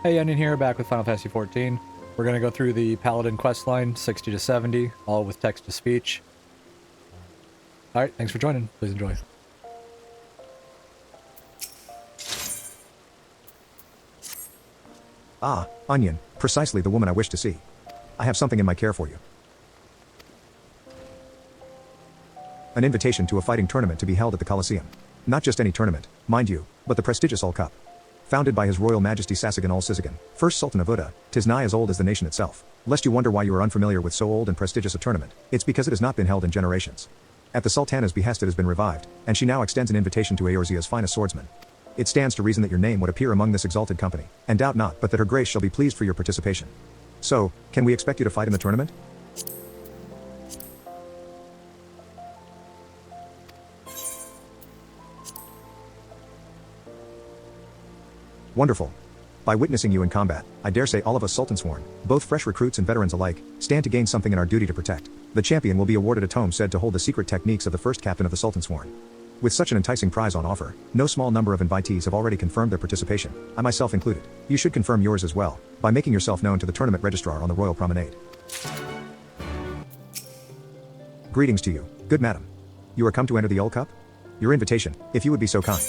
Hey, Onion here, back with Final Fantasy XIV. We're going to go through the Paladin questline, 60 to 70, all with text-to-speech. Alright, thanks for joining. Please enjoy. Ah, Onion, precisely the woman I wish to see. I have something in my care for you. An invitation to a fighting tournament to be held at the Colosseum. Not just any tournament, mind you, but the prestigious Ul Cup. Founded by His Royal Majesty Sasagan ul Sisagan, first Sultan of Uda, 'tis nigh as old as the nation itself. Lest you wonder why you are unfamiliar with so old and prestigious a tournament, it's because it has not been held in generations. At the Sultana's behest it has been revived, and she now extends an invitation to Eorzea's finest swordsmen. It stands to reason that your name would appear among this exalted company, and doubt not but that her grace shall be pleased for your participation. So, can we expect you to fight in the tournament? Wonderful. By witnessing you in combat, I dare say all of us Sultansworn, both fresh recruits and veterans alike, stand to gain something in our duty to protect. The champion will be awarded a tome said to hold the secret techniques of the first captain of the Sultansworn. With such an enticing prize on offer, no small number of invitees have already confirmed their participation, I myself included. You should confirm yours as well, by making yourself known to the tournament registrar on the Royal Promenade. Greetings to you, good madam. You are come to enter the Ul Cup? Your invitation, if you would be so kind.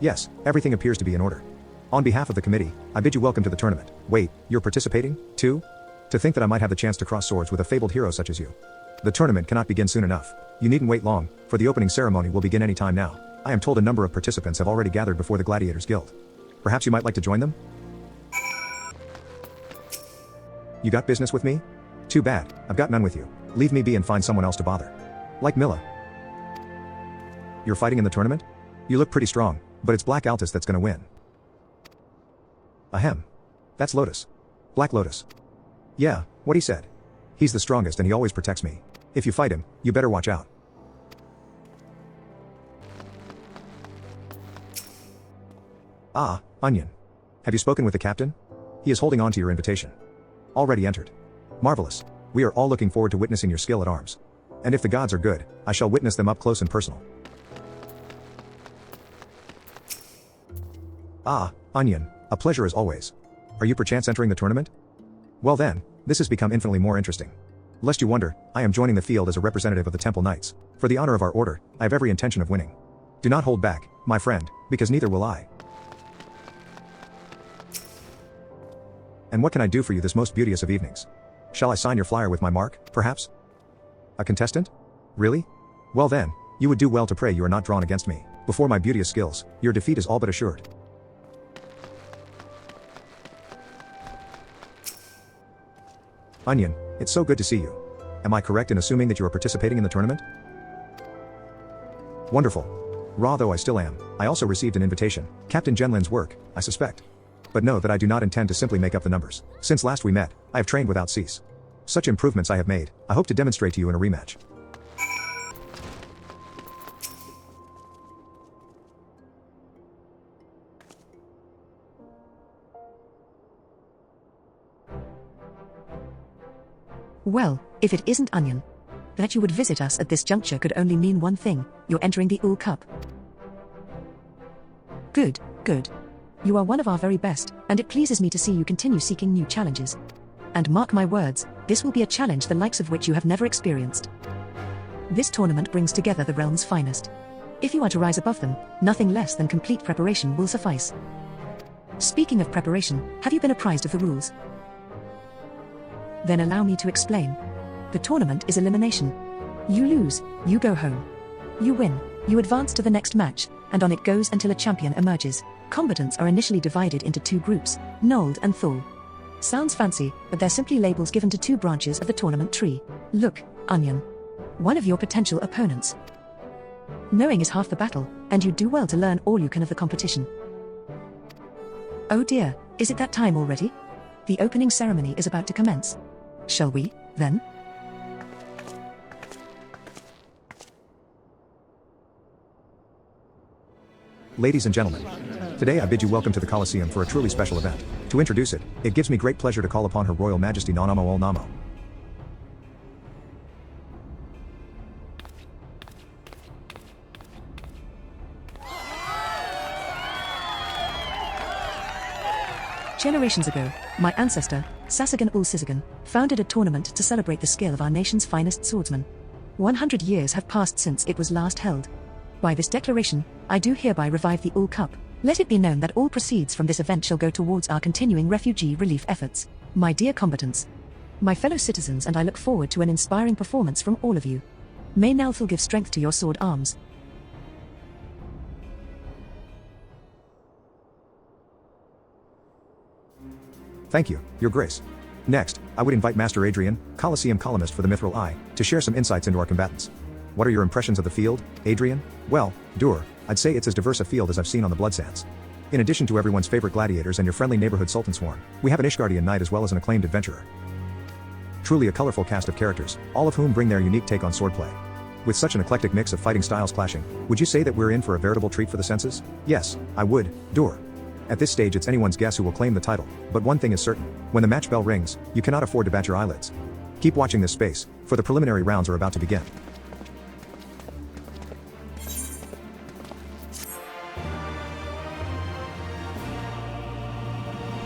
Yes, everything appears to be in order. On behalf of the committee, I bid you welcome to the tournament. Wait, you're participating, too? To think that I might have the chance to cross swords with a fabled hero such as you. The tournament cannot begin soon enough. You needn't wait long, for the opening ceremony will begin any time now. I am told a number of participants have already gathered before the Gladiators Guild. Perhaps you might like to join them? You got business with me? Too bad, I've got none with you. Leave me be and find someone else to bother. Like Milla. You're fighting in the tournament? You look pretty strong, but it's Black Lotus that's gonna win. Ahem. That's Lotus. Black Lotus. Yeah, what he said. He's the strongest and he always protects me. If you fight him, you better watch out. Ah, Onion. Have you spoken with the captain? He is holding on to your invitation. Already entered. Marvelous. We are all looking forward to witnessing your skill at arms. And if the gods are good, I shall witness them up close and personal. Ah, Onion, a pleasure as always. Are you perchance entering the tournament? Well then, this has become infinitely more interesting. Lest you wonder, I am joining the field as a representative of the Temple Knights. For the honor of our order, I have every intention of winning. Do not hold back, my friend, because neither will I. And what can I do for you this most beauteous of evenings? Shall I sign your flyer with my mark, perhaps? A contestant? Really? Well then, you would do well to pray you are not drawn against me. Before my beauteous skills, your defeat is all but assured. Onion, it's so good to see you. Am I correct in assuming that you are participating in the tournament? Wonderful. Raw though I still am, I also received an invitation, Captain Genlin's work, I suspect. But know that I do not intend to simply make up the numbers. Since last we met, I have trained without cease. Such improvements I have made, I hope to demonstrate to you in a rematch. Well, if it isn't Onion. That you would visit us at this juncture could only mean one thing, you're entering the Ul Cup. Good, good. You are one of our very best, and it pleases me to see you continue seeking new challenges. And mark my words, this will be a challenge the likes of which you have never experienced. This tournament brings together the realm's finest. If you are to rise above them, nothing less than complete preparation will suffice. Speaking of preparation, have you been apprised of the rules? Then allow me to explain. The tournament is elimination. You lose, you go home. You win, you advance to the next match, and on it goes until a champion emerges. Combatants are initially divided into two groups, Nold and Thul. Sounds fancy, but they're simply labels given to two branches of the tournament tree. Look, Onion. One of your potential opponents. Knowing is half the battle, and you do well to learn all you can of the competition. Oh dear, is it that time already? The opening ceremony is about to commence. Shall we, then? Ladies and gentlemen, today I bid you welcome to the Colosseum for a truly special event. To introduce it, it gives me great pleasure to call upon Her Royal Majesty Nanamo ol Namo. Generations ago, my ancestor, Sasagan ul Sisagan, founded a tournament to celebrate the skill of our nation's finest swordsmen. 100 years have passed since it was last held. By this declaration, I do hereby revive the Ul Cup. Let it be known that all proceeds from this event shall go towards our continuing refugee relief efforts. My dear combatants, my fellow citizens, and I look forward to an inspiring performance from all of you. May Nelthil give strength to your sword arms. Thank you, Your Grace. Next, I would invite Master Adrian, Colosseum columnist for the Mithril Eye, to share some insights into our combatants. What are your impressions of the field, Adrian? Well, Dur, I'd say it's as diverse a field as I've seen on the Blood Sands. In addition to everyone's favorite gladiators and your friendly neighborhood Sultan Sworn, we have an Ishgardian knight as well as an acclaimed adventurer. Truly a colorful cast of characters, all of whom bring their unique take on swordplay. With such an eclectic mix of fighting styles clashing, would you say that we're in for a veritable treat for the senses? Yes, I would, Dur. At this stage it's anyone's guess who will claim the title, but one thing is certain, when the match bell rings, you cannot afford to bat your eyelids. Keep watching this space, for the preliminary rounds are about to begin.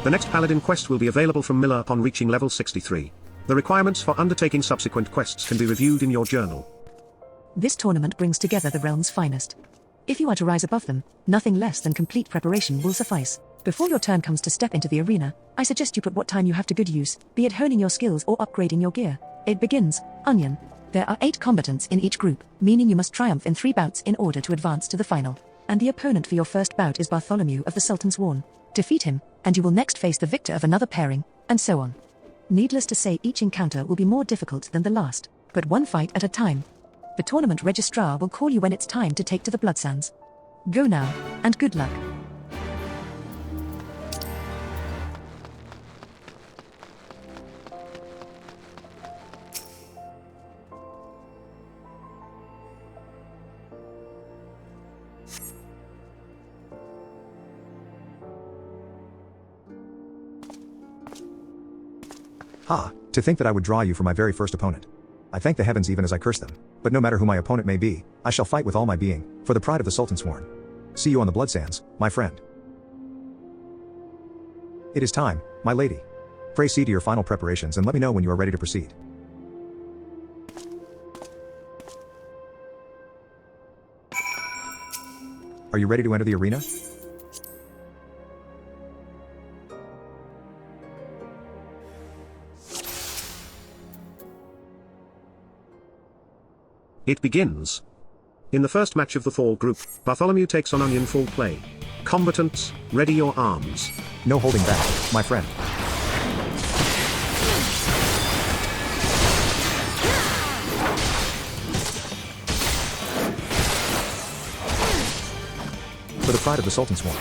The next Paladin quest will be available from Miller upon reaching level 63. The requirements for undertaking subsequent quests can be reviewed in your journal. This tournament brings together the realm's finest. If you are to rise above them, nothing less than complete preparation will suffice. Before your turn comes to step into the arena, I suggest you put what time you have to good use, be it honing your skills or upgrading your gear. It begins, Onion. There are 8 combatants in each group, meaning you must triumph in 3 bouts in order to advance to the final. And the opponent for your first bout is Bartholomew of the Sultan Sworn. Defeat him, and you will next face the victor of another pairing, and so on. Needless to say, each encounter will be more difficult than the last, but one fight at a time. The tournament registrar will call you when it's time to take to the Blood Sands. Go now, and good luck. Ha, to think that I would draw you for my very first opponent. I thank the heavens even as I curse them, but no matter who my opponent may be, I shall fight with all my being, for the pride of the Sultan Sworn. See you on the Blood Sands, my friend. It is time, my lady. Pray see to your final preparations and let me know when you are ready to proceed. Are you ready to enter the arena? It begins. In the first match of the fall group, Bartholomew takes on Onion full play. Combatants, ready your arms. No holding back, my friend. For the pride of the Sultan Sworn.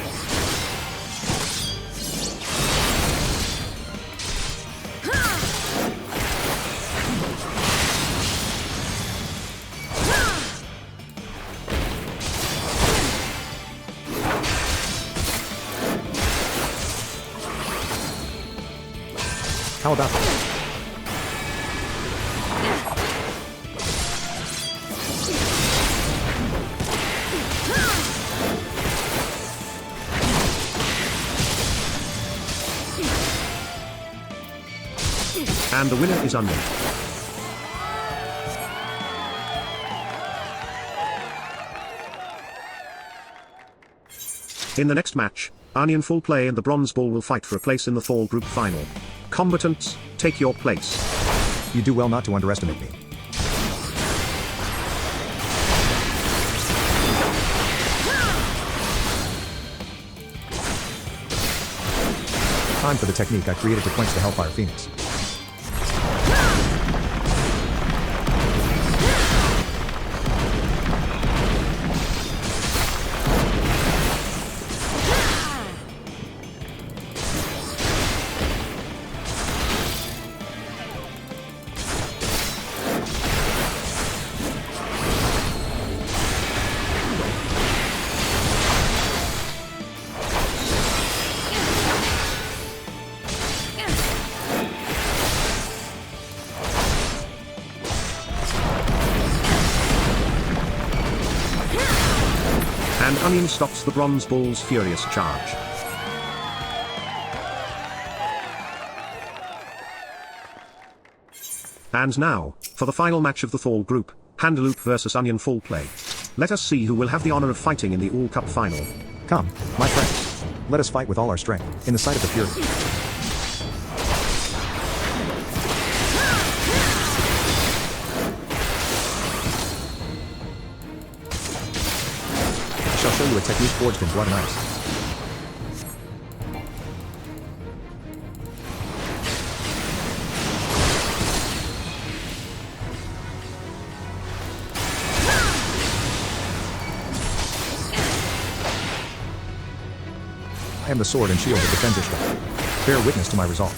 How about that? And the winner is Onion. In the next match, Onion full play and the Bronze Bull will fight for a place in the fall group final. Combatants, take your place. You do well not to underestimate me. Time for the technique I created to quench the Hellfire Phoenix. And Onion stops the Bronze Bull's furious charge. And now, for the final match of the fall group, Hanaloop versus Onion full play. Let us see who will have the honor of fighting in the All Cup final. Come, my friends. Let us fight with all our strength, in the sight of the Fury. I shall show you a technique forged in blood and ice. I am the sword and shield that defends Ishtar. Bear witness to my resolve.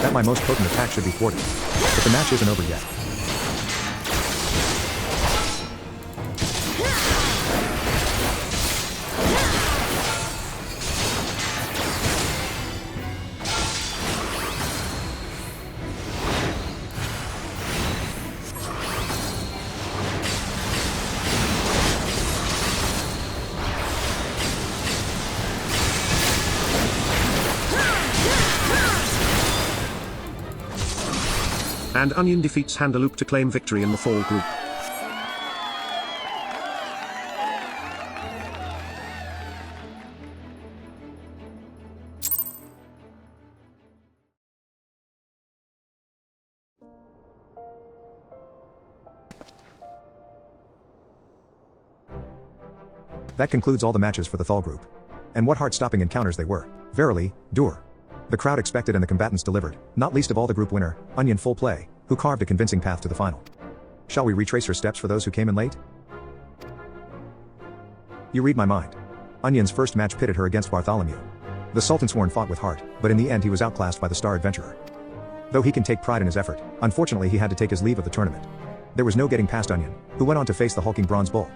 That my most potent attack should be thwarted. But the match isn't over yet. And Onion defeats Hanaloop to claim victory in the fall group. That concludes all the matches for the Thal group. And what heart-stopping encounters they were. Verily, dur. The crowd expected and the combatants delivered, not least of all the group winner, Onion full play, who carved a convincing path to the final. Shall we retrace her steps for those who came in late? You read my mind. Onion's first match pitted her against Bartholomew. The Sultansworn fought with heart, but in the end he was outclassed by the star adventurer. Though he can take pride in his effort, unfortunately he had to take his leave of the tournament. There was no getting past Onion, who went on to face the hulking Bronze Bull.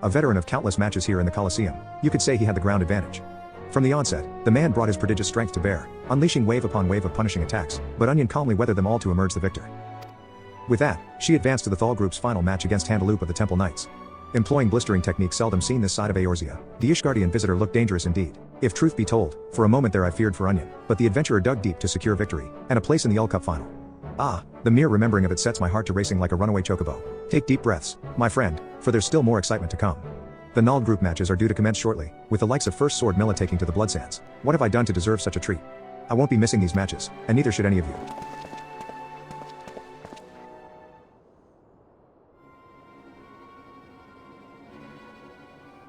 A veteran of countless matches here in the Colosseum, you could say he had the ground advantage. From the onset, the man brought his prodigious strength to bear, unleashing wave upon wave of punishing attacks, but Onion calmly weathered them all to emerge the victor. With that, she advanced to the Thal group's final match against Hanaloop of the Temple Knights. Employing blistering techniques seldom seen this side of Eorzea, the Ishgardian visitor looked dangerous indeed. If truth be told, for a moment there I feared for Onion, but the adventurer dug deep to secure victory, and a place in the All Cup final. Ah, the mere remembering of it sets my heart to racing like a runaway chocobo. Take deep breaths, my friend, for there's still more excitement to come. The Nald group matches are due to commence shortly, with the likes of First Sword Milla taking to the Blood Sands. What have I done to deserve such a treat? I won't be missing these matches, and neither should any of you.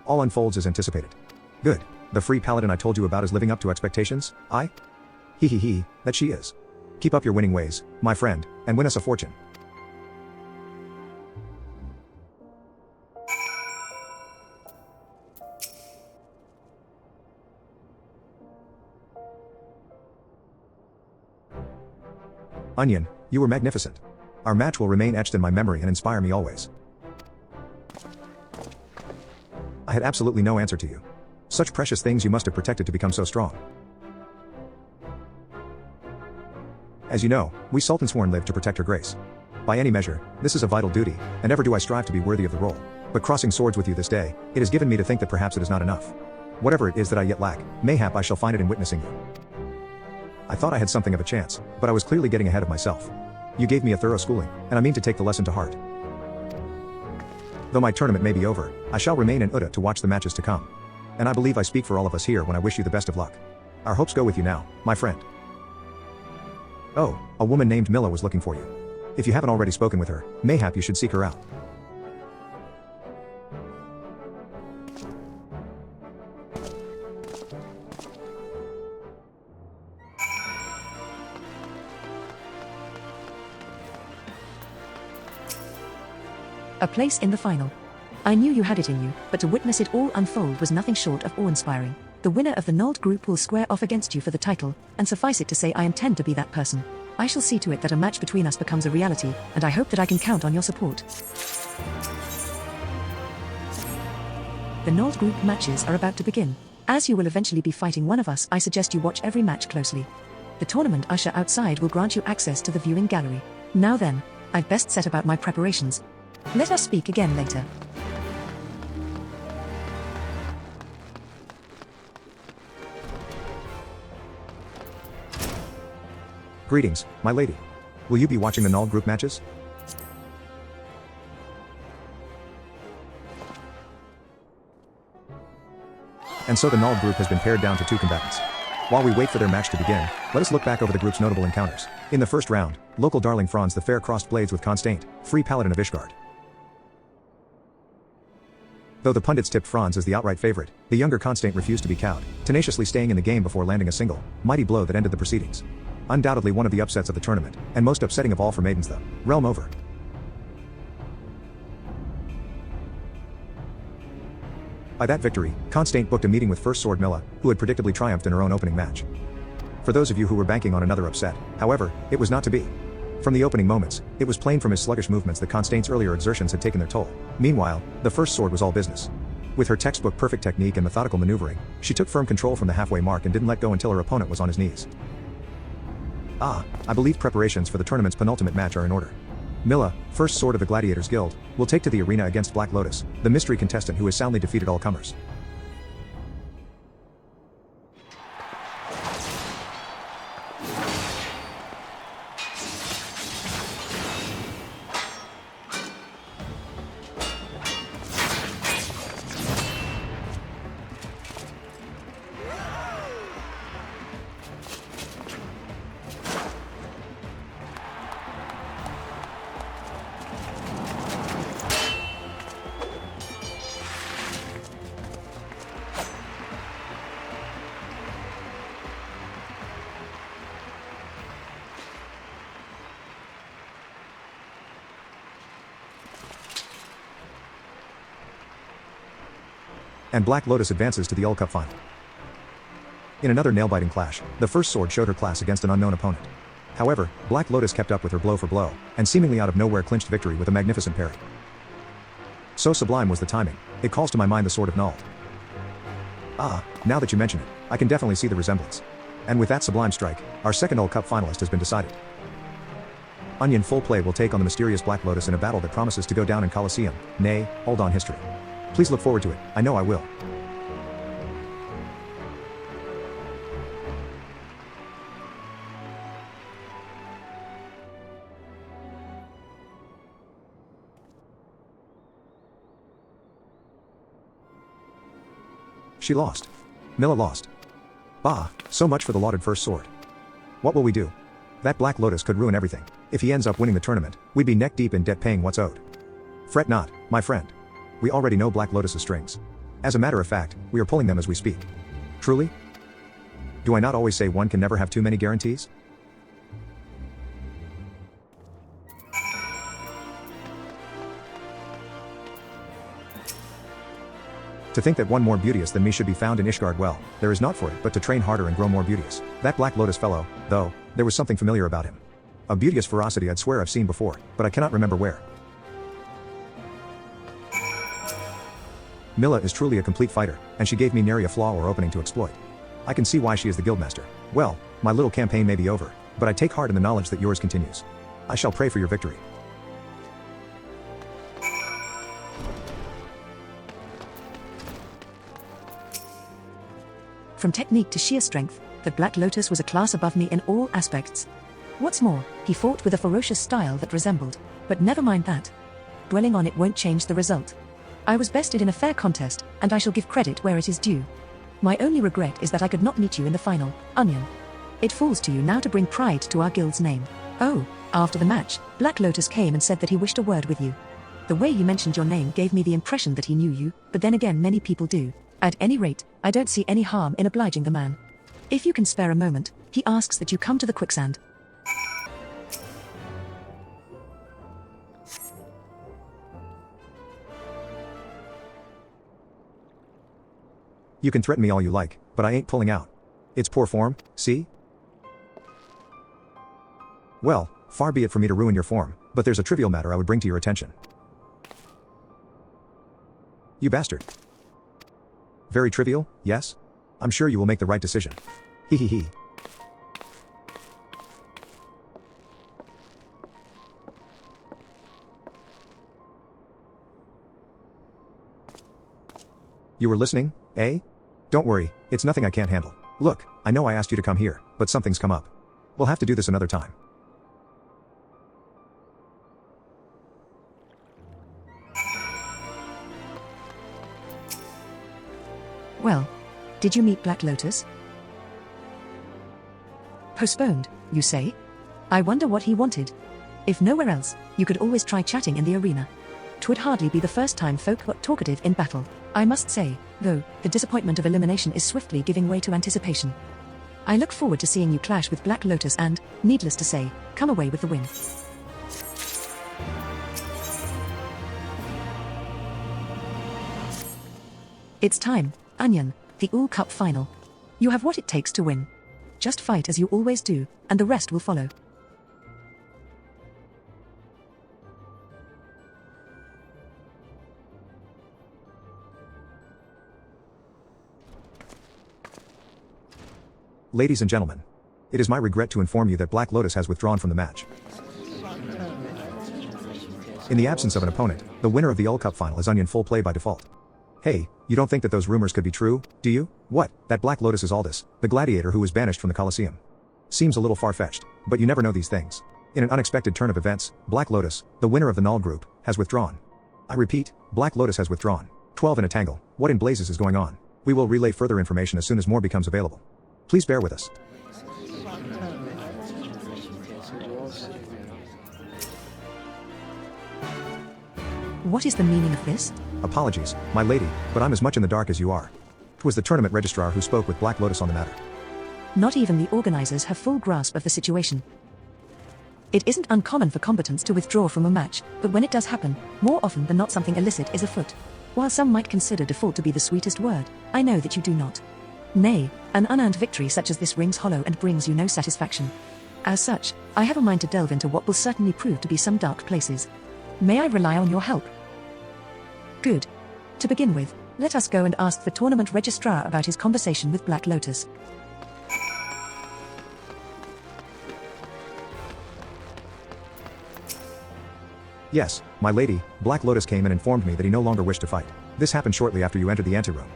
All unfolds as anticipated. Good. The free Paladin I told you about is living up to expectations, aye? Hee hee hee, that she is. Keep up your winning ways, my friend, and win us a fortune. Onion, you were magnificent. Our match will remain etched in my memory and inspire me always. I had absolutely no answer to you. Such precious things you must have protected to become so strong. As you know, we Sultansworn live to protect her grace. By any measure, this is a vital duty, and ever do I strive to be worthy of the role. But crossing swords with you this day, it has given me to think that perhaps it is not enough. Whatever it is that I yet lack, mayhap I shall find it in witnessing you. I thought I had something of a chance, but I was clearly getting ahead of myself. You gave me a thorough schooling, and I mean to take the lesson to heart. Though my tournament may be over, I shall remain in Uda to watch the matches to come. And I believe I speak for all of us here when I wish you the best of luck. Our hopes go with you now, my friend. Oh, a woman named Milla was looking for you. If you haven't already spoken with her, mayhap you should seek her out. A place in the final. I knew you had it in you, but to witness it all unfold was nothing short of awe-inspiring. The winner of the Nald group will square off against you for the title, and suffice it to say I intend to be that person. I shall see to it that a match between us becomes a reality, and I hope that I can count on your support. The Nald group matches are about to begin. As you will eventually be fighting one of us, I suggest you watch every match closely. The tournament usher outside will grant you access to the viewing gallery. Now then, I've best set about my preparations. Let us speak again later. Greetings, my lady. Will you be watching the Null group matches? And so the Null group has been pared down to 2 combatants. While we wait for their match to begin, let us look back over the group's notable encounters. In the first round, local darling Franz the Fair crossed blades with Constaint, free Paladin of Ishgard. Though the pundits tipped Franz as the outright favorite, the younger Constaint refused to be cowed, tenaciously staying in the game before landing a single, mighty blow that ended the proceedings. Undoubtedly one of the upsets of the tournament, and most upsetting of all for maidens though. Realm over. By that victory, Constaint booked a meeting with First Sword Milla, who had predictably triumphed in her own opening match. For those of you who were banking on another upset, however, it was not to be. From the opening moments, it was plain from his sluggish movements that Constaint's earlier exertions had taken their toll. Meanwhile, the First Sword was all business. With her textbook perfect technique and methodical maneuvering, she took firm control from the halfway mark and didn't let go until her opponent was on his knees. I believe preparations for the tournament's penultimate match are in order. Milla, First Sword of the Gladiators Guild, will take to the arena against Black Lotus, the mystery contestant who has soundly defeated all comers. And Black Lotus advances to the UL Cup final. In another nail-biting clash, the First Sword showed her class against an unknown opponent. However, Black Lotus kept up with her blow for blow, and seemingly out of nowhere clinched victory with a magnificent parry. So sublime was the timing, it calls to my mind the Sword of Null. Now that you mention it, I can definitely see the resemblance. And with that sublime strike, our second UL Cup finalist has been decided. Onion Full Play will take on the mysterious Black Lotus in a battle that promises to go down in Colosseum, nay, hold on history. Please look forward to it, I know I will. She lost. Milla lost. So much for the lauded First Sword. What will we do? That Black Lotus could ruin everything. If he ends up winning the tournament, we'd be neck deep in debt paying what's owed. Fret not, my friend. We already know Black Lotus's strings. As a matter of fact, we are pulling them as we speak. Truly? Do I not always say one can never have too many guarantees? To think that one more beauteous than me should be found in Ishgard, well, there is naught for it but to train harder and grow more beauteous. That Black Lotus fellow, though, there was something familiar about him. A beauteous ferocity I'd swear I've seen before, but I cannot remember where. Milla is truly a complete fighter, and she gave me nary a flaw or opening to exploit. I can see why she is the guildmaster. Well, my little campaign may be over, but I take heart in the knowledge that yours continues. I shall pray for your victory. From technique to sheer strength, the Black Lotus was a class above me in all aspects. What's more, he fought with a ferocious style that resembled, but never mind that. Dwelling on it won't change the result. I was bested in a fair contest, and I shall give credit where it is due. My only regret is that I could not meet you in the final, Onion. It falls to you now to bring pride to our guild's name. Oh, after the match, Black Lotus came and said that he wished a word with you. The way you mentioned your name gave me the impression that he knew you, but then again many people do. At any rate, I don't see any harm in obliging the man. If you can spare a moment, he asks that you come to the quicksand. You can threaten me all you like, but I ain't pulling out. It's poor form, see? Well, far be it for me to ruin your form, but there's a trivial matter I would bring to your attention. You bastard. Very trivial, yes? I'm sure you will make the right decision. Hee hee hee. You were listening, eh? Don't worry, it's nothing I can't handle. Look, I know I asked you to come here, but something's come up. We'll have to do this another time. Well, did you meet Black Lotus? Postponed, you say? I wonder what he wanted. If nowhere else, you could always try chatting in the arena. 'Twould hardly be the first time folk got talkative in battle. I must say, though, the disappointment of elimination is swiftly giving way to anticipation. I look forward to seeing you clash with Black Lotus and, needless to say, come away with the win. It's time, Onion, the All Cup final. You have what it takes to win. Just fight as you always do, and the rest will follow. Ladies and gentlemen, it is my regret to inform you that Black Lotus has withdrawn from the match. In the absence of an opponent, the winner of the All Cup final is Onion full play by default. Hey, you don't think that those rumors could be true, do you? What, that Black Lotus is Aldis, the gladiator who was banished from the Colosseum? Seems a little far-fetched, but you never know these things. In an unexpected turn of events, Black Lotus, the winner of the Null group, has withdrawn. I repeat, Black Lotus has withdrawn. 12 in a tangle. What in blazes is going on? We will relay further information as soon as more becomes available. Please bear with us. What is the meaning of this? Apologies, my lady, but I'm as much in the dark as you are. It was the tournament registrar who spoke with Black Lotus on the matter. Not even the organizers have full grasp of the situation. It isn't uncommon for combatants to withdraw from a match, but when it does happen, more often than not something illicit is afoot. While some might consider default to be the sweetest word, I know that you do not. Nay, an unearned victory such as this rings hollow and brings you no satisfaction. As such, I have a mind to delve into what will certainly prove to be some dark places. May I rely on your help? Good. To begin with, let us go and ask the tournament registrar about his conversation with Black Lotus. Yes, my lady, Black Lotus came and informed me that he no longer wished to fight. This happened shortly after you entered the anteroom.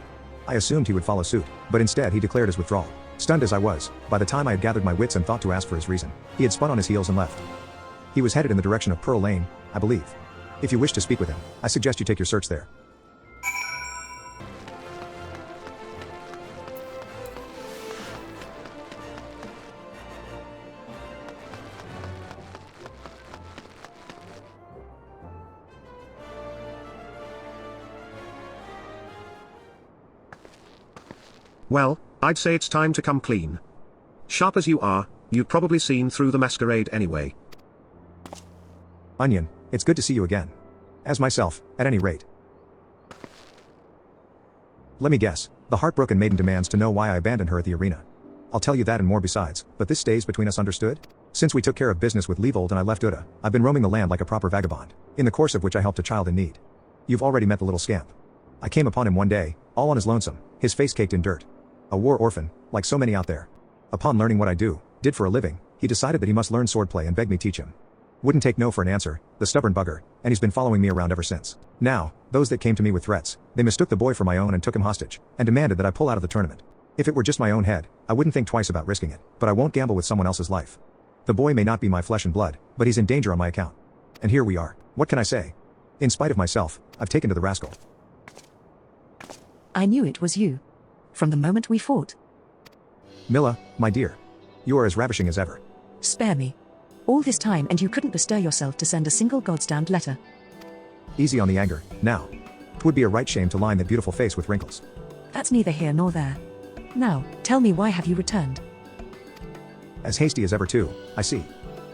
I assumed he would follow suit, but instead he declared his withdrawal. Stunned as I was, by the time I had gathered my wits and thought to ask for his reason, he had spun on his heels and left. He was headed in the direction of Pearl Lane, I believe. If you wish to speak with him, I suggest you take your search there. Well, I'd say it's time to come clean. Sharp as you are, you've probably seen through the masquerade anyway. Onion, it's good to see you again. As myself, at any rate. Let me guess, the heartbroken maiden demands to know why I abandoned her at the arena. I'll tell you that and more besides, but this stays between us, understood? Since we took care of business with Levold and I left Uda, I've been roaming the land like a proper vagabond, in the course of which I helped a child in need. You've already met the little scamp. I came upon him one day, all on his lonesome, his face caked in dirt. A war orphan, like so many out there. Upon learning what I did for a living, he decided that he must learn swordplay and begged me teach him. Wouldn't take no for an answer, the stubborn bugger, and he's been following me around ever since. Now, those that came to me with threats, they mistook the boy for my own and took him hostage, and demanded that I pull out of the tournament. If it were just my own head, I wouldn't think twice about risking it, but I won't gamble with someone else's life. The boy may not be my flesh and blood, but he's in danger on my account. And here we are. What can I say? In spite of myself, I've taken to the rascal. I knew it was you. From the moment we fought. Milla, my dear. You are as ravishing as ever. Spare me. All this time and you couldn't bestir yourself to send a single godstammed letter. Easy on the anger, now. 'Twould be a right shame to line that beautiful face with wrinkles. That's neither here nor there. Now, tell me, why have you returned? As hasty as ever too, I see.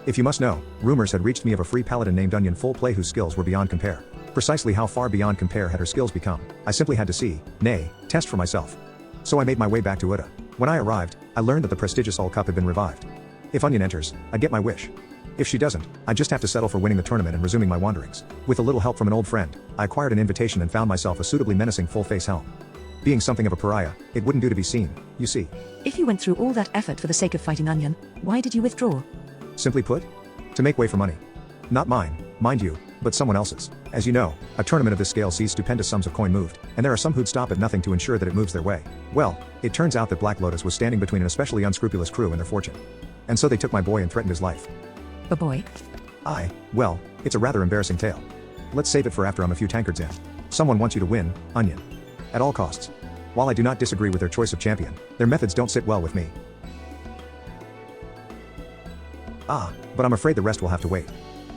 If you must know, rumors had reached me of a free paladin named Onion full play whose skills were beyond compare. Precisely how far beyond compare had her skills become, I simply had to see, nay, test for myself. So I made my way back to Uda. When I arrived, I learned that the prestigious All Cup had been revived. If Onion enters, I'd get my wish. If she doesn't, I'd just have to settle for winning the tournament and resuming my wanderings. With a little help from an old friend, I acquired an invitation and found myself a suitably menacing full-face helm. Being something of a pariah, it wouldn't do to be seen, you see. If you went through all that effort for the sake of fighting Onion, why did you withdraw? Simply put, to make way for money. Not mine, mind you, but someone else's. As you know, a tournament of this scale sees stupendous sums of coin moved, and there are some who'd stop at nothing to ensure that it moves their way. Well, it turns out that Black Lotus was standing between an especially unscrupulous crew and their fortune. And so they took my boy and threatened his life. A boy? Well, it's a rather embarrassing tale. Let's save it for after I'm a few tankards in. Someone wants you to win, Onion. At all costs. While I do not disagree with their choice of champion, their methods don't sit well with me. But I'm afraid the rest will have to wait.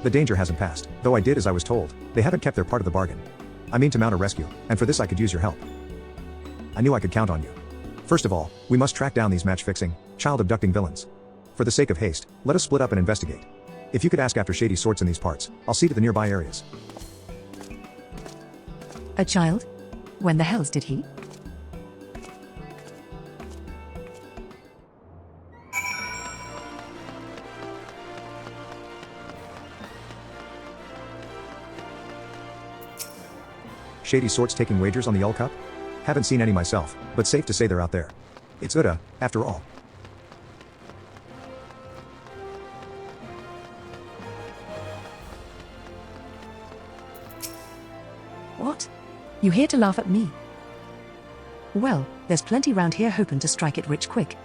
The danger hasn't passed, though I did as I was told. They haven't kept their part of the bargain. I mean to mount a rescue, and for this I could use your help. I knew I could count on you. First of all, we must track down these match-fixing, child-abducting villains. For the sake of haste, let us split up and investigate. If you could ask after shady sorts in these parts, I'll see to the nearby areas. A child? When the hells did he? Shady sorts taking wagers on the Ul Cup? Haven't seen any myself, but safe to say they're out there. It's Uda, after all. What? You here to laugh at me? Well, there's plenty round here hoping to strike it rich quick.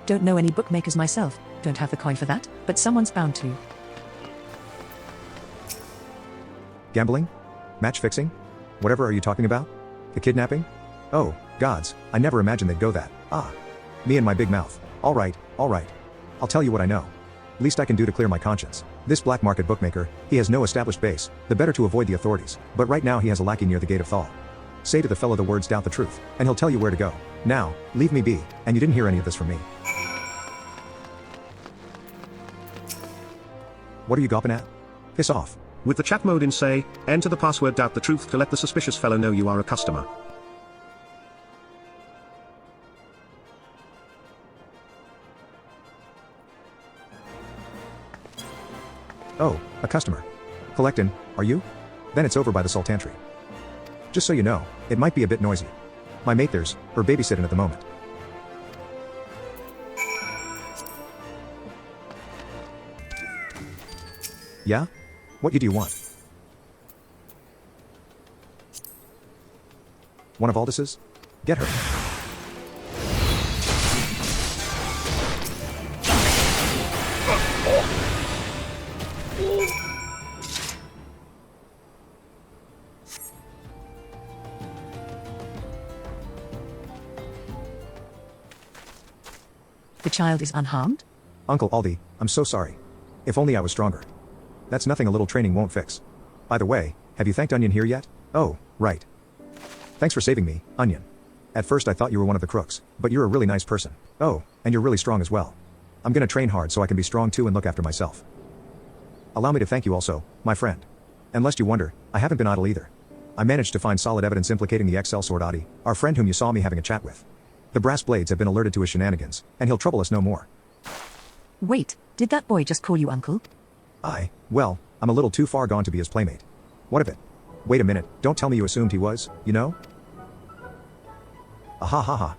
Don't know any bookmakers myself, don't have the coin for that, but someone's bound to. Gambling? Match-fixing? Whatever are you talking about? The kidnapping? Oh, gods, I never imagined they'd go that. Me and my big mouth. All right. I'll tell you what I know. Least I can do to clear my conscience. This black market bookmaker, he has no established base, the better to avoid the authorities, but right now he has a lackey near the gate of Thal. Say to the fellow the words doubt the truth, and he'll tell you where to go. Now, leave me be, and you didn't hear any of this from me. What are you gawping at? Piss off. With the chat mode in say, enter the password doubt the truth to let the suspicious fellow know you are a customer. Oh, a customer. Collectin', are you? Then it's over by the Sultantry. Just so you know, it might be a bit noisy. My mate there's, her babysitting at the moment. Yeah? What do you want? One of Aldis's? Get her. The child is unharmed? Uncle Aldi, I'm so sorry. If only I was stronger. That's nothing a little training won't fix. By the way, have you thanked Onion here yet? Oh, right. Thanks for saving me, Onion. At first I thought you were one of the crooks, but you're a really nice person. Oh, and you're really strong as well. I'm gonna train hard so I can be strong too and look after myself. Allow me to thank you also, my friend. And lest you wonder, I haven't been idle either. I managed to find solid evidence implicating the XL Sword Adi, our friend whom you saw me having a chat with. The brass blades have been alerted to his shenanigans, and he'll trouble us no more. Wait, did that boy just call you uncle? Well, I'm a little too far gone to be his playmate. What of it? Wait a minute, don't tell me you assumed he was, you know? Ha.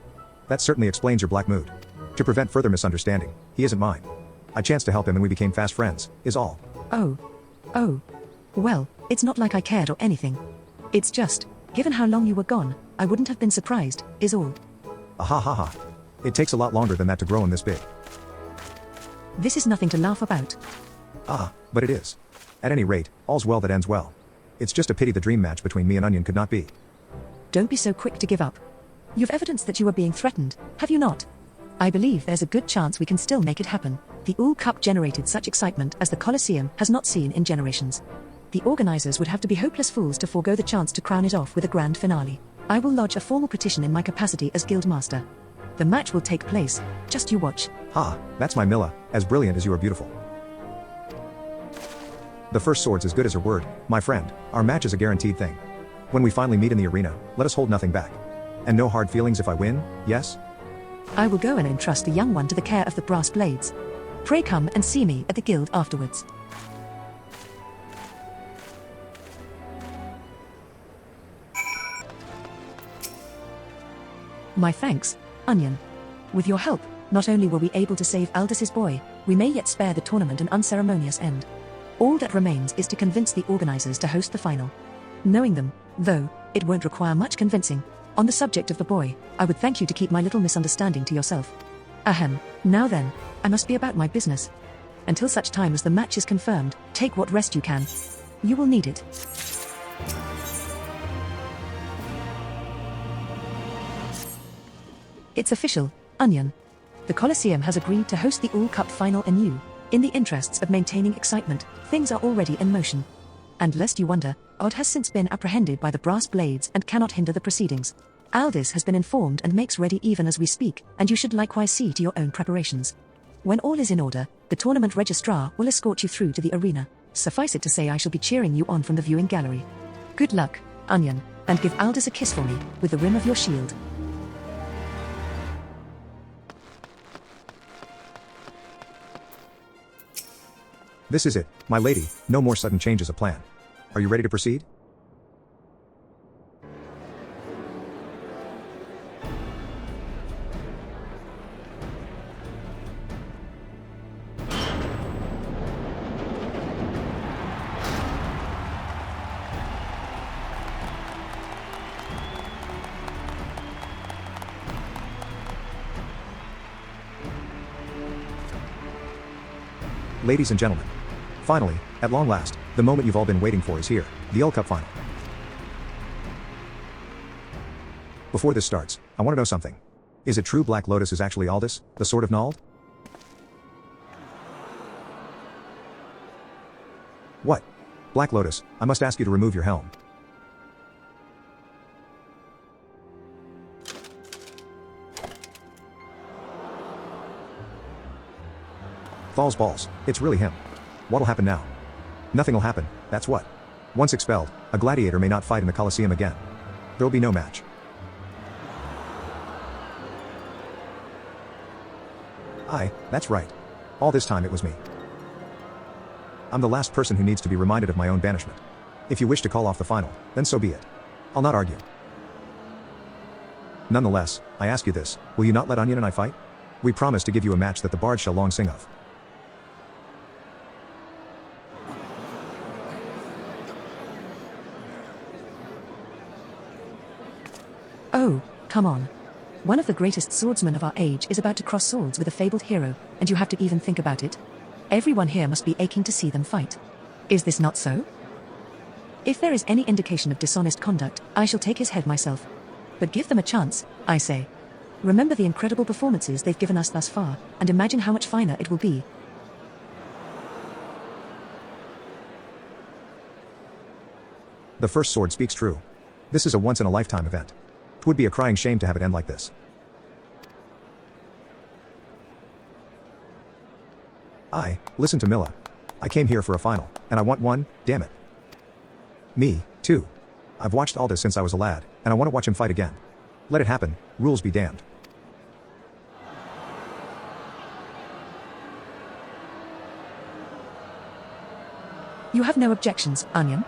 That certainly explains your black mood. To prevent further misunderstanding, he isn't mine. I chanced to help him and we became fast friends, is all. Oh. Well, it's not like I cared or anything. It's just, given how long you were gone, I wouldn't have been surprised, is all. Ha. It takes a lot longer than that to grow him this big. This is nothing to laugh about. But it is. At any rate, all's well that ends well. It's just a pity the dream match between me and Onion could not be. Don't be so quick to give up. You've evidence that you are being threatened, have you not? I believe there's a good chance we can still make it happen. The Ul Cup generated such excitement as the Colosseum has not seen in generations. The organizers would have to be hopeless fools to forego the chance to crown it off with a grand finale. I will lodge a formal petition in my capacity as Guildmaster. The match will take place, just you watch. That's my Milla, as brilliant as you are beautiful. The first sword's as good as her word, my friend. Our match is a guaranteed thing. When we finally meet in the arena, let us hold nothing back. And no hard feelings if I win, yes? I will go and entrust the young one to the care of the brass blades. Pray come and see me at the guild afterwards. My thanks, Onion. With your help, not only were we able to save Aldis's boy, we may yet spare the tournament an unceremonious end. All that remains is to convince the organizers to host the final. Knowing them, though, it won't require much convincing. On the subject of the boy, I would thank you to keep my little misunderstanding to yourself. Ahem. Now then, I must be about my business. Until such time as the match is confirmed, take what rest you can. You will need it. It's official, Onion. The Colosseum has agreed to host the All Cup final anew. In the interests of maintaining excitement, things are already in motion. And lest you wonder, Odd has since been apprehended by the brass blades and cannot hinder the proceedings. Aldis has been informed and makes ready even as we speak, and you should likewise see to your own preparations. When all is in order, the tournament registrar will escort you through to the arena. Suffice it to say I shall be cheering you on from the viewing gallery. Good luck, Onion, and give Aldis a kiss for me, with the rim of your shield. This is it, my lady, no more sudden changes of plan. Are you ready to proceed? Ladies and gentlemen, finally, at long last, the moment you've all been waiting for is here, the All Cup final. Before this starts, I want to know something. Is it true Black Lotus is actually Aldis, the Sword of Nald? What? Black Lotus, I must ask you to remove your helm. Falls balls, it's really him. What'll happen now? Nothing'll happen, that's what. Once expelled, a gladiator may not fight in the Colosseum again. There'll be no match. Aye, that's right. All this time it was me. I'm the last person who needs to be reminded of my own banishment. If you wish to call off the final, then so be it. I'll not argue. Nonetheless, I ask you this, will you not let Onion and I fight? We promise to give you a match that the bards shall long sing of. Oh, come on. One of the greatest swordsmen of our age is about to cross swords with a fabled hero, and you have to even think about it? Everyone here must be aching to see them fight. Is this not so? If there is any indication of dishonest conduct, I shall take his head myself. But give them a chance, I say. Remember the incredible performances they've given us thus far, and imagine how much finer it will be. The first sword speaks true. This is a once-in-a-lifetime event. 'Twould be a crying shame to have it end like this. Listen to Milla. I came here for a final, and I want one, damn it. Me, too. I've watched Aldis since I was a lad, and I want to watch him fight again. Let it happen, rules be damned. You have no objections, Onion?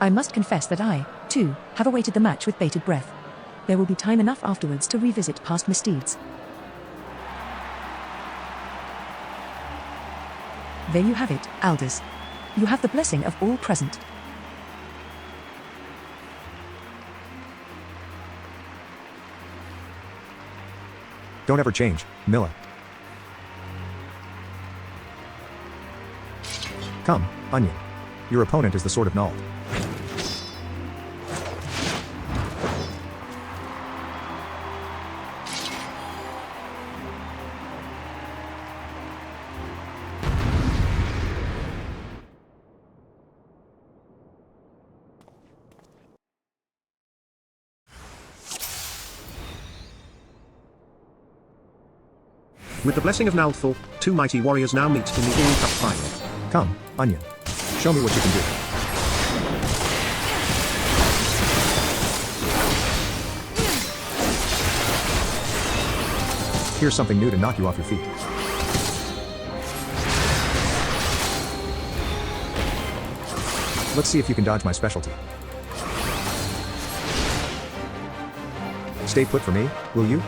I must confess that I, too, have awaited the match with bated breath. There will be time enough afterwards to revisit past misdeeds. There you have it, Aldis. You have the blessing of all present. Don't ever change, Milla. Come, Onion. Your opponent is the Sword of Nald. With the blessing of Naldful, two mighty warriors now meet in the All Cup final. Come, Onion. Show me what you can do. Here's something new to knock you off your feet. Let's see if you can dodge my specialty. Stay put for me, will you?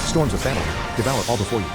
Storms of family, devour all before you.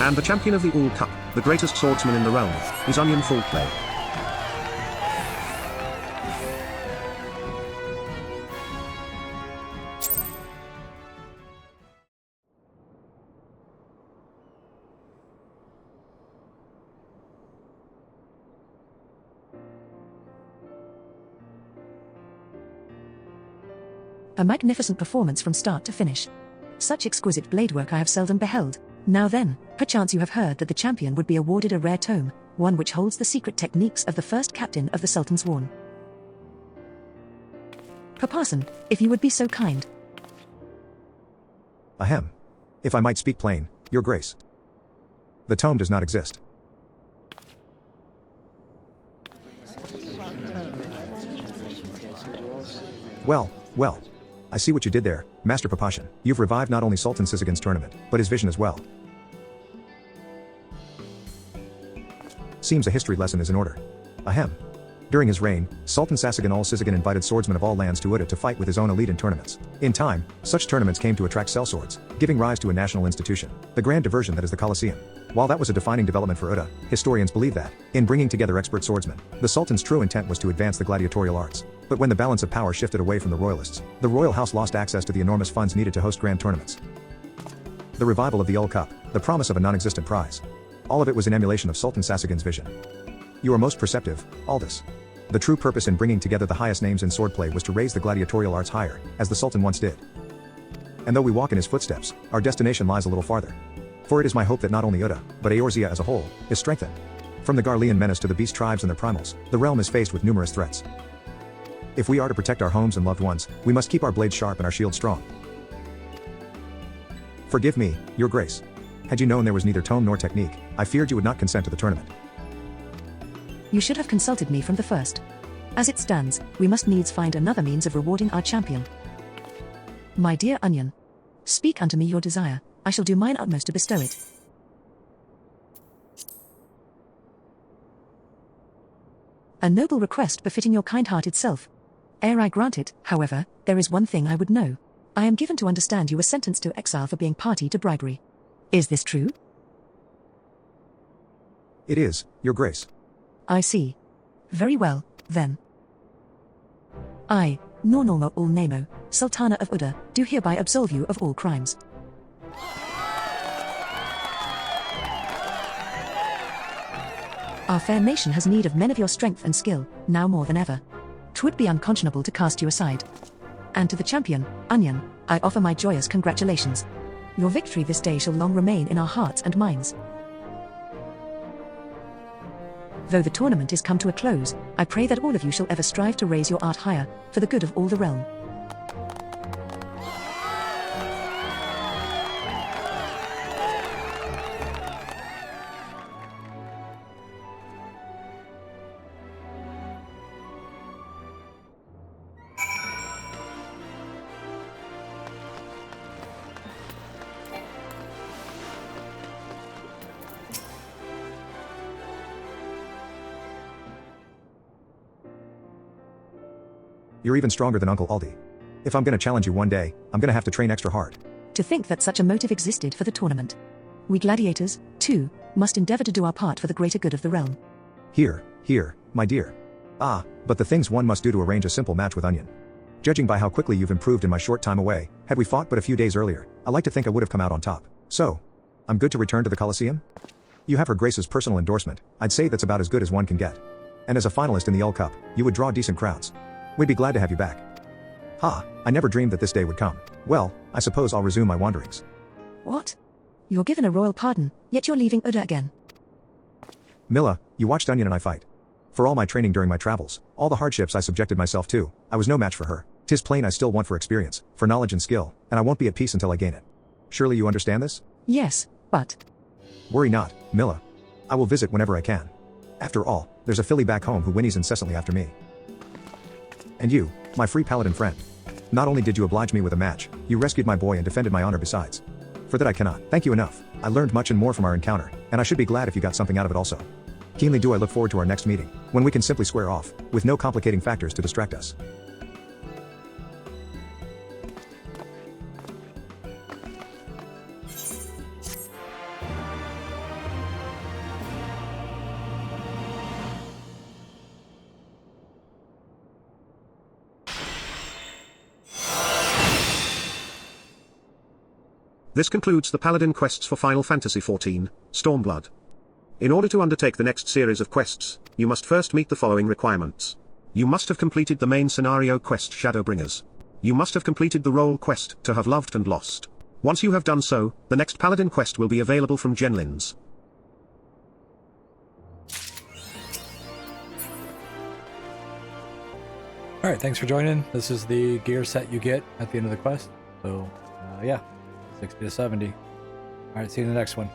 And the champion of the All Cup, the greatest swordsman in the realm, is Onion full play. A magnificent performance from start to finish. Such exquisite blade work I have seldom beheld. Now then, perchance you have heard that the champion would be awarded a rare tome, one which holds the secret techniques of the first captain of the Sultan's Sworn. Papasan, if you would be so kind. Ahem. If I might speak plain, your grace. The tome does not exist. Well. I see what you did there, Master Papasan. You've revived not only Sultan Sisagan's tournament, but his vision as well. Seems a history lesson is in order. Ahem. During his reign, Sultan Sasagan Sisagan invited swordsmen of all lands to Uda to fight with his own elite in tournaments. In time, such tournaments came to attract sellswords, giving rise to a national institution, the grand diversion that is the Colosseum. While that was a defining development for Uda, historians believe that, in bringing together expert swordsmen, the Sultan's true intent was to advance the gladiatorial arts. But when the balance of power shifted away from the royalists, the royal house lost access to the enormous funds needed to host grand tournaments. The revival of the Ul Cup, the promise of a non-existent prize. All of it was in emulation of Sultan Sasagan's vision. You are most perceptive, Aldis. The true purpose in bringing together the highest names in swordplay was to raise the gladiatorial arts higher, as the Sultan once did. And though we walk in his footsteps, our destination lies a little farther. For it is my hope that not only Uda, but Eorzea as a whole, is strengthened. From the Garlean menace to the beast tribes and their primals, the realm is faced with numerous threats. If we are to protect our homes and loved ones, we must keep our blades sharp and our shields strong. Forgive me, your grace. Had you known there was neither tome nor technique, I feared you would not consent to the tournament. You should have consulted me from the first. As it stands, we must needs find another means of rewarding our champion. My dear Onion, speak unto me your desire, I shall do mine utmost to bestow it. A noble request befitting your kind-hearted self. Ere I grant it, however, there is one thing I would know. I am given to understand you were sentenced to exile for being party to bribery. Is this true? It is, your grace. I see. Very well, then. I, Nornormo Ul Nemo, Sultana of Uda, do hereby absolve you of all crimes. Our fair nation has need of men of your strength and skill, now more than ever. 'Twould be unconscionable to cast you aside. And to the champion, Onion, I offer my joyous congratulations. Your victory this day shall long remain in our hearts and minds. Though the tournament is come to a close, I pray that all of you shall ever strive to raise your art higher, for the good of all the realm. You're even stronger than Uncle Aldi. If I'm gonna challenge you one day, I'm gonna have to train extra hard. To think that such a motive existed for the tournament. We gladiators, too, must endeavor to do our part for the greater good of the realm. Here, my dear. But the things one must do to arrange a simple match with Onion. Judging by how quickly you've improved in my short time away, had we fought but a few days earlier, I like to think I would have come out on top. So, I'm good to return to the Colosseum? You have her grace's personal endorsement, I'd say that's about as good as one can get. And as a finalist in the Ul Cup, you would draw decent crowds. We'd be glad to have you back. I never dreamed that this day would come. Well, I suppose I'll resume my wanderings. What? You're given a royal pardon, yet you're leaving Uda again. Milla, you watched Onion and I fight. For all my training during my travels, all the hardships I subjected myself to, I was no match for her. 'Tis plain I still want for experience, for knowledge and skill, and I won't be at peace until I gain it. Surely you understand this? Yes, but... Worry not, Milla. I will visit whenever I can. After all, there's a filly back home who whinnies incessantly after me. And you, my free Paladin friend. Not only did you oblige me with a match, you rescued my boy and defended my honor besides. For that I cannot thank you enough. I learned much and more from our encounter, and I should be glad if you got something out of it also. Keenly do I look forward to our next meeting, when we can simply square off, with no complicating factors to distract us. This concludes the Paladin quests for Final Fantasy XIV, Stormblood. In order to undertake the next series of quests, you must first meet the following requirements. You must have completed the main scenario quest Shadowbringers. You must have completed the role quest To Have Loved and Lost. Once you have done so, the next Paladin quest will be available from Genlins. Alright, thanks for joining. This is the gear set you get at the end of the quest. So, yeah, 60 to 70. Alright, see you in the next one.